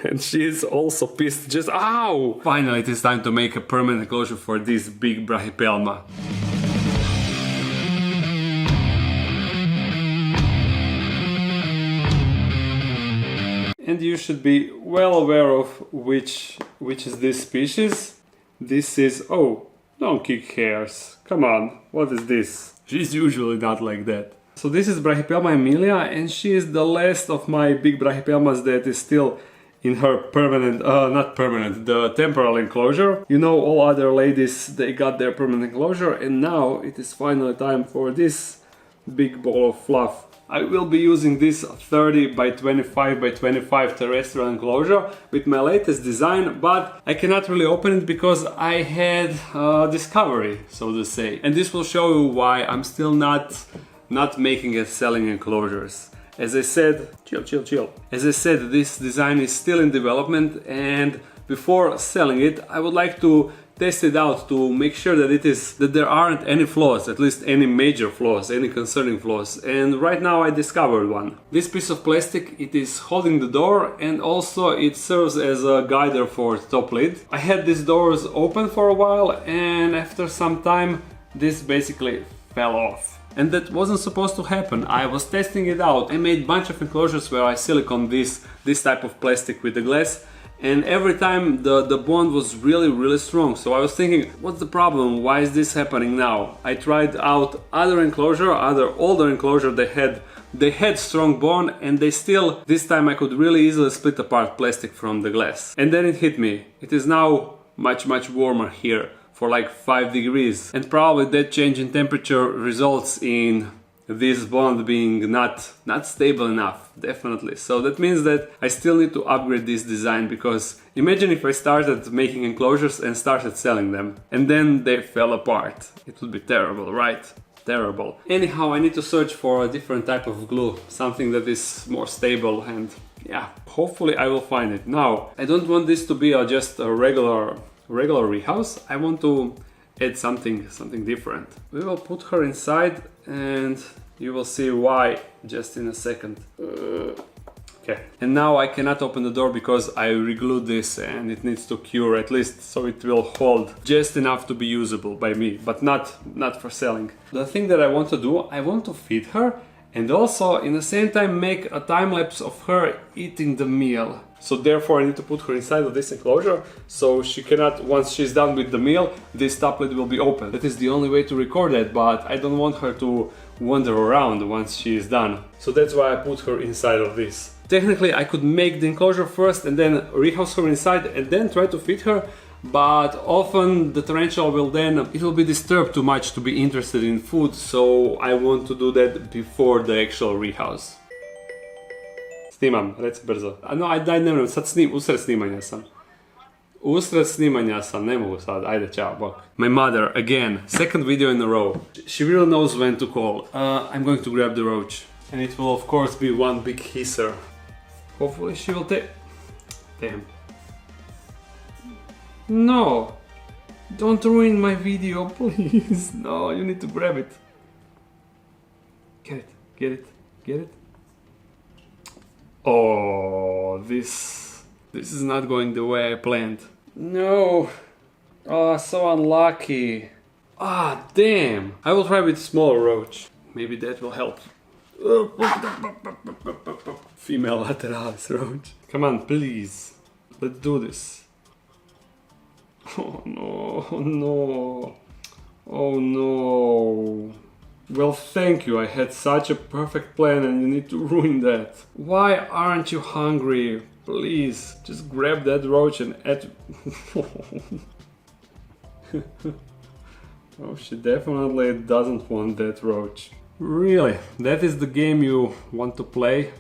And she is also pissed, just ow! Finally it is time to make a permanent enclosure for this big Brachypelma. And you should be well aware of which is this species. This is, oh, don't kick hairs. Come on, what is this? She's usually not like that. So this is Brachypelma emilia, and she is the last of my big Brachypelmas that is still in her permanent, not permanent, the temporal enclosure. You know, all other ladies, they got their permanent enclosure, and now it is finally time for this big ball of fluff. I will be using this 30 by 25 by 25 terrestrial enclosure with my latest design, but I cannot really open it because I had discovery, so to say. And this will show you why I'm still not making and selling enclosures. As I said, chill. As I said, this design is still in development, and before selling it, I would like to test it out to make sure that there aren't any flaws, at least any major flaws, any concerning flaws. And right now I discovered one. This piece of plastic, it is holding the door, and also it serves as a guider for top lid. I had these doors open for a while, and after some time this basically fell off. And that wasn't supposed to happen. I was testing it out. I made a bunch of enclosures where I silicone this type of plastic with the glass, and every time the bond was really strong. So I was thinking, what's the problem? Why is this happening now? I tried out other older enclosure, they had strong bond, and they still, this time I could really easily split apart plastic from the glass. And then it hit me. It is now much warmer here, for like 5 degrees, and probably that change in temperature results in this bond being not stable enough, definitely. So that means that I still need to upgrade this design, because imagine if I started making enclosures and started selling them and then they fell apart. It would be terrible, right? Terrible. Anyhow, I need to search for a different type of glue, something that is more stable, and yeah, hopefully I will find it. Now, I don't want this to be just a regular rehouse. I want to add something different. We will put her inside and you will see why just in a second. Okay. And now I cannot open the door because I re-glued this, and it needs to cure at least so it will hold just enough to be usable by me, but not for selling. The thing that I want to do, I want to feed her and also in the same time make a time lapse of her eating the meal. So therefore I need to put her inside of this enclosure, so she cannot, once she's done with the meal, this top lid will be open. That is the only way to record that, but I don't want her to wander around once she is done. So that's why I put her inside of this. Technically I could make the enclosure first and then rehouse her inside and then try to feed her, but often the tarantula will then, it will be disturbed too much to be interested in food, so I want to do that before the actual rehouse. Snimam, reci brzo. No, ajde, ne moram, sad usred snimanja sam. Usred snimanja sam, ne mogu sad, ajde, čao, bok. My mother, again, second video in a row. She really knows when to call. I'm going to grab the roach. And it will of course be one big hisser. Hopefully she will take... Damn. No! Don't ruin my video, please. No, you need to grab it. Get it, get it, get it. Oh, this is not going the way I planned. No. Oh, so unlucky. Ah, damn. I will try with smaller roach. Maybe that will help. Female lateralis roach. Come on, please. Let's do this. Oh no, no. Oh no. Well, thank you. I had such a perfect plan and you need to ruin that. Why aren't you hungry? Please, just grab that roach and add... Oh, she definitely doesn't want that roach. Really? That is the game you want to play?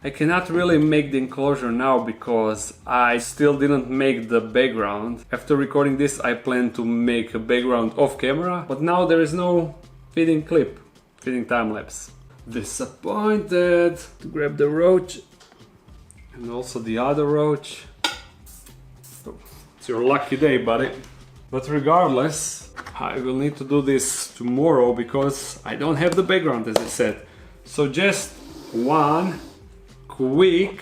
I cannot really make the enclosure now because I still didn't make the background. After recording this, I plan to make a background off camera, but now there is no feeding clip, feeding time lapse. Disappointed. To grab the roach and also the other roach. Oh, it's your lucky day, buddy. But regardless, I will need to do this tomorrow because I don't have the background, as I said. So just one quick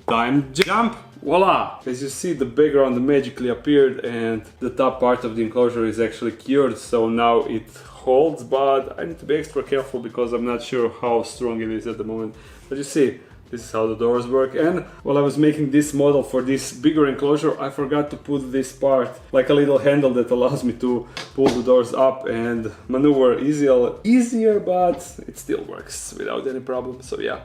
Time jump! Voila! As you see, the background magically appeared and the top part of the enclosure is actually cured, so now it holds, but I need to be extra careful because I'm not sure how strong it is at the moment. But you see, this is how the doors work. And while I was making this model for this bigger enclosure, I forgot to put this part, like a little handle that allows me to pull the doors up and maneuver easier, but it still works without any problem. So yeah,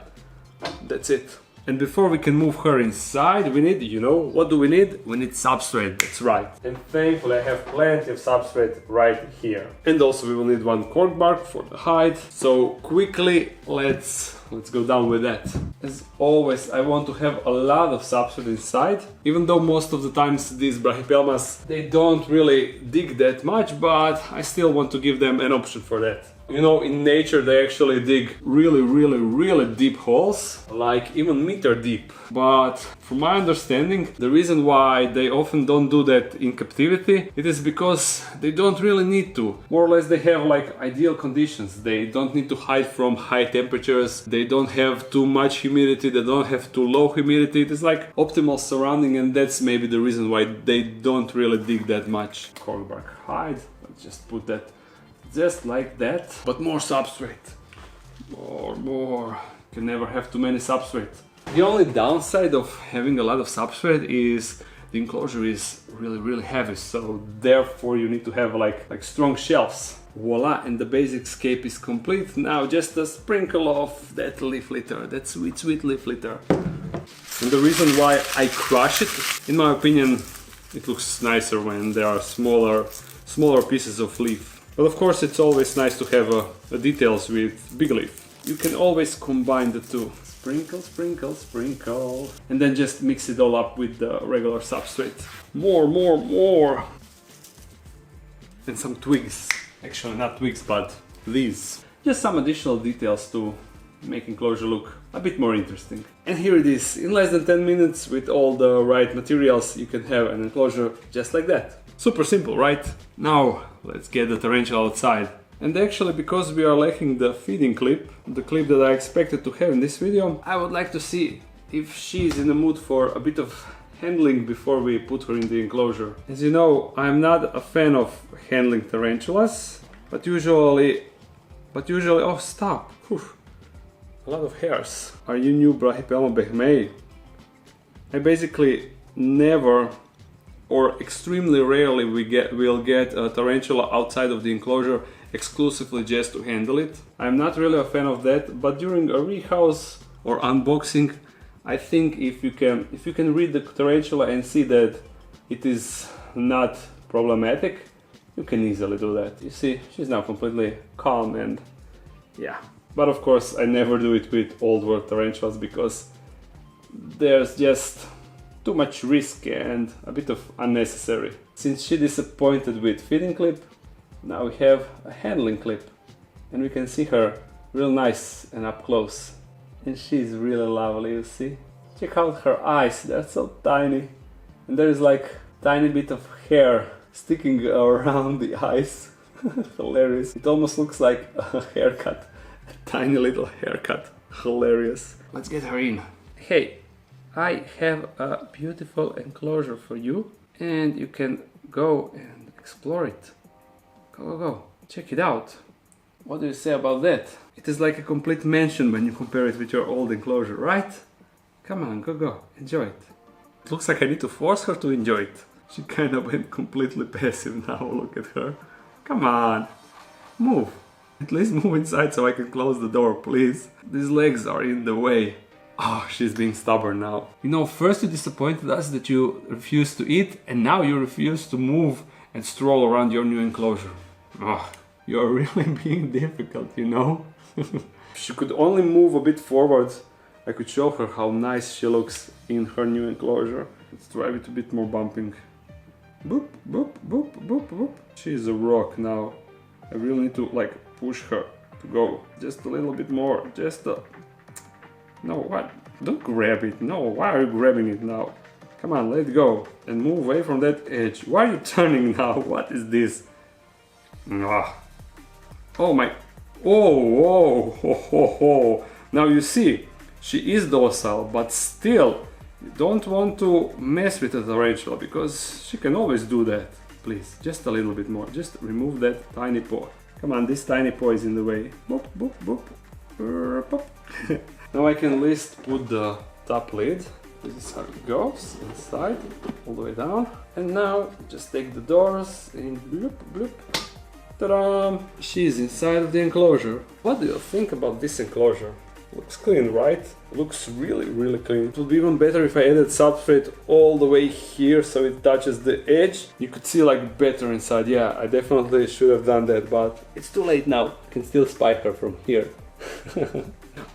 that's it. And before we can move her inside, we need, you know, what do we need? We need substrate, that's right. And thankfully I have plenty of substrate right here. And also we will need one cork bark for the height. So quickly, let's go down with that. As always, I want to have a lot of substrate inside. Even though most of the times these Brachypelmas, they don't really dig that much, but I still want to give them an option for that. You know, in nature they actually dig really deep holes, like even meter deep. But from my understanding, the reason why they often don't do that in captivity, it is because they don't really need to. More or less they have like ideal conditions. They don't need to hide from high temperatures, they don't have too much humidity, they don't have too low humidity. It is like optimal surrounding, and that's maybe the reason why they don't really dig that much. Corkbark hide, let's just put that just like that, but more substrate. More. You can never have too many substrate. The only downside of having a lot of substrate is the enclosure is really heavy, so therefore you need to have like strong shelves. Voila, and the basic scape is complete. Now just a sprinkle of that leaf litter, that sweet leaf litter. And the reason why I crush it, in my opinion, it looks nicer when there are smaller pieces of leaf. But of course it's always nice to have details with big leaf. You can always combine the two. Sprinkle. And then just mix it all up with the regular substrate. More. And some twigs. Actually not twigs, but these. Just some additional details to make enclosure look a bit more interesting. And here it is. In less than 10 minutes with all the right materials, you can have an enclosure just like that. Super simple, right? Now let's get the tarantula outside. And actually, because we are lacking the feeding clip, the clip that I expected to have in this video, I would like to see if she's in the mood for a bit of handling before we put her in the enclosure. As you know, I'm not a fan of handling tarantulas, but usually, oh stop! Whew. A lot of hairs. Are you new Brachypelma behmei? I basically never, or extremely rarely, will get a tarantula outside of the enclosure exclusively just to handle it. I'm not really a fan of that, but during a rehouse or unboxing, I think if you can read the tarantula and see that it is not problematic, you can easily do that. You see, she's now completely calm, and yeah. But of course, I never do it with old world tarantulas because there's just too much risk and a bit of unnecessary. Since she disappointed with feeding clip, now we have a handling clip, and we can see her real nice and up close. And she's really lovely, you see? Check out her eyes, they're so tiny. And there's like tiny bit of hair sticking around the eyes. Hilarious. It almost looks like a haircut. A tiny little haircut. Hilarious. Let's get her in. Hey, I have a beautiful enclosure for you, and you can go and explore it. Go. Check it out. What do you say about that? It is like a complete mansion when you compare it with your old enclosure, right? Come on, go. Enjoy it. It looks like I need to force her to enjoy it. She kind of went completely passive now, look at her. Come on, move. At least move inside so I can close the door, please. These legs are in the way. Oh, she's being stubborn now. You know, first you disappointed us that you refused to eat, and now you refuse to move and stroll around your new enclosure. Oh, you're really being difficult, you know? If she could only move a bit forward, I could show her how nice she looks in her new enclosure. Let's try it a bit more bumping. Boop, boop, boop, boop, boop. She's a rock now. I really need to like push her to go just a little bit more. No, what? Don't grab it. No, why are you grabbing it now? Come on, let go and move away from that edge. Why are you turning now? What is this? Oh my. Oh. Now you see, she is docile, but still, You don't want to mess with the tarantula because she can always do that. Please, just a little bit more. Just remove that tiny paw. Come on, this tiny paw is in the way. Boop, boop, boop. Boop. Now I can at least put the top lid. This is how it goes, inside, all the way down. And now, just take the doors and bloop, bloop. Ta-da! She's inside of the enclosure. What do you think about this enclosure? Looks clean, right? Looks really, really clean. It would be even better if I added substrate all the way here so it touches the edge. You could see like better inside. Yeah, I definitely should have done that, but it's too late now. I can still spy her from here.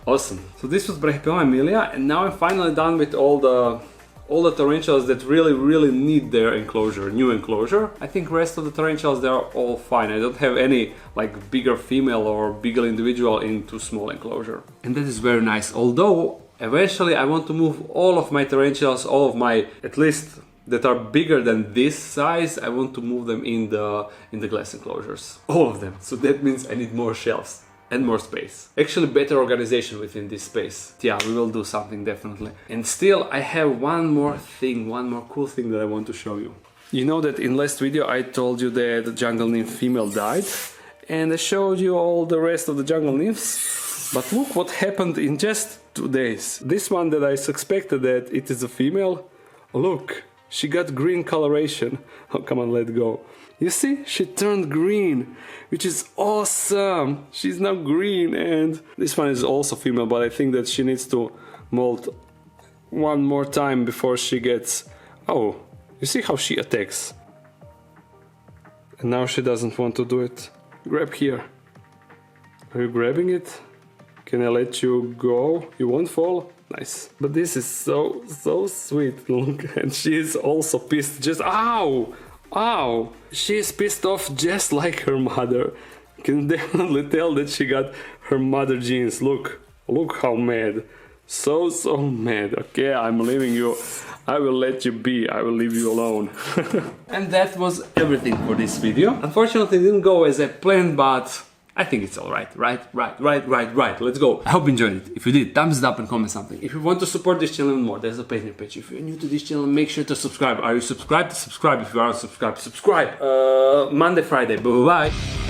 Awesome. So this was Brachypelma emilia, and now I'm finally done with all the tarantulas that really need their enclosure, new enclosure. I think rest of the tarantulas, they are all fine. I don't have any like bigger female or bigger individual in too small enclosure. And that is very nice. Although eventually I want to move all of my tarantulas, all of my, at least that are bigger than this size, I want to move them in the glass enclosures. All of them. So that means I need more shelves. And more space. Actually better organization within this space. Yeah, we will do something definitely. And still I have one more cool thing that I want to show you. You know that in last video I told you that the jungle nymph female died, and I showed you all the rest of the jungle nymphs. But look what happened in just 2 days. This one that I suspected that it is a female, look, she got green coloration. Oh, come on, let go. You see, she turned green, which is awesome. She's now green, and this one is also female, but I think that she needs to molt one more time before she gets... Oh, you see how she attacks. And now she doesn't want to do it. Grab here. Are you grabbing it? Can I let you go? You won't fall? Nice. But this is so sweet. Look, and she is also pissed. Just ow! Ow! She is pissed off just like her mother. You can definitely tell that she got her mother genes. Look how mad. So mad. Okay, I'm leaving you. I will let you be. I will leave you alone. And that was everything for this video. Unfortunately, it didn't go as I planned, but I think it's alright. Right. Let's go. I hope you enjoyed it. If you did, thumbs it up and comment something. If you want to support this channel even more, there's a Patreon page. If you're new to this channel, make sure to subscribe. Are you subscribed? Subscribe. If you aren't subscribed, subscribe. Monday, Friday. Bye-bye.